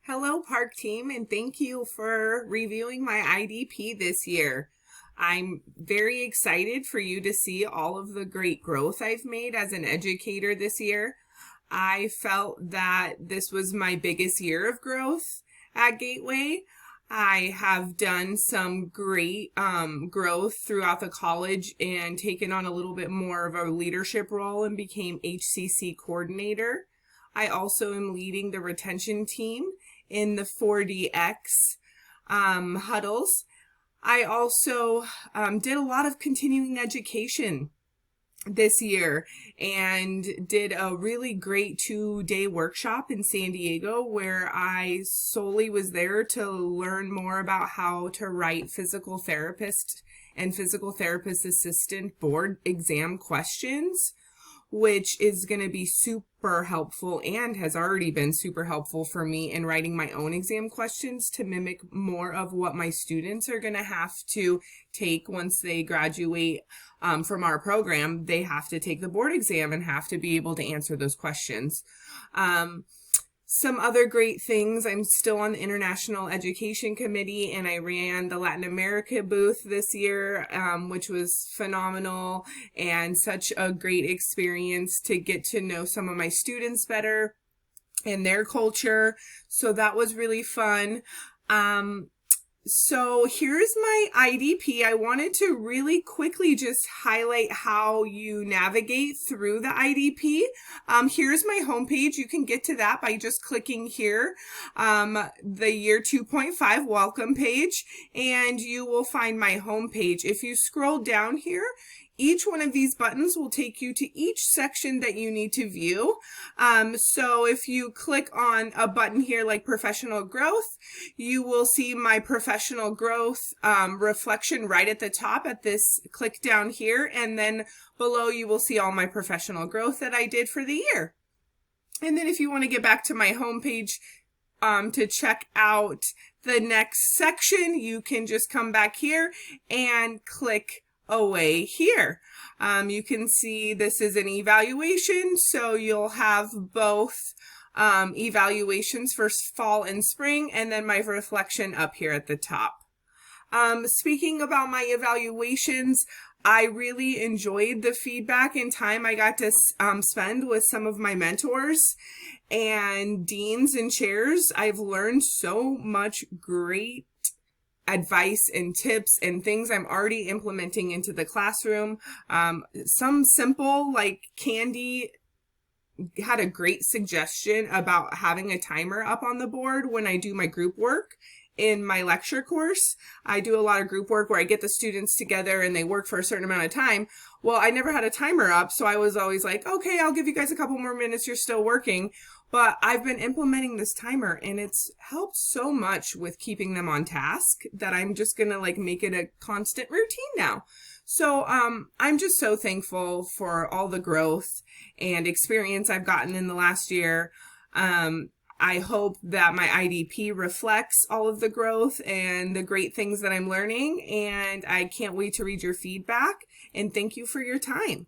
Hello, Park Team, and thank you for reviewing my IDP this year. I'm very excited for you to see all of the great growth I've made as an educator this year. I felt that this was my biggest year of growth at Gateway. I have done some great growth throughout the college and taken on a little bit more of a leadership role and became HCC coordinator. I also am leading the retention team in the 4DX huddles. I also did a lot of continuing education this year and did a really great 2-day workshop in San Diego where I solely was there to learn more about how to write physical therapist and physical therapist assistant board exam questions, which is going to be super helpful and has already been super helpful for me in writing my own exam questions to mimic more of what my students are going to have to take once they graduate from our program. They have to take the board exam and have to be able to answer those questions. Some other great things, I'm still on the International Education Committee and I ran the Latin America booth this year, which was phenomenal and such a great experience to get to know some of my students better and their culture. So that was really fun. So here's my IDP. I wanted to really quickly just highlight how you navigate through the IDP. Here's my homepage. You can get to that by just clicking here, the year 2.5 welcome page, and you will find my homepage. If you scroll down here, each one of these buttons will take you to each section that you need to view. So if you click on a button here like professional growth, you will see my professional growth reflection right at the top at this click down here. And then below you will see all my professional growth that I did for the year. And then if you want to get back to my homepage to check out the next section, you can just come back here and click away here. You can see this is an evaluation, so you'll have both evaluations for fall and spring, and then my reflection up here at the top. Speaking about my evaluations, I really enjoyed the feedback and time I got to spend with some of my mentors and deans and chairs. I've learned so much great advice and tips and things I'm already implementing into the classroom. Some simple, like Candy had a great suggestion about having a timer up on the board when I do my group work. In my lecture course, I do a lot of group work where I get the students together and they work for a certain amount of time. Well, I never had a timer up, so I was always like, okay, I'll give you guys a couple more minutes, you're still working. But I've been implementing this timer and it's helped so much with keeping them on task that I'm just gonna make it a constant routine now. So I'm just so thankful for all the growth and experience I've gotten in the last year. I hope that my IDP reflects all of the growth and the great things that I'm learning, and I can't wait to read your feedback, and thank you for your time.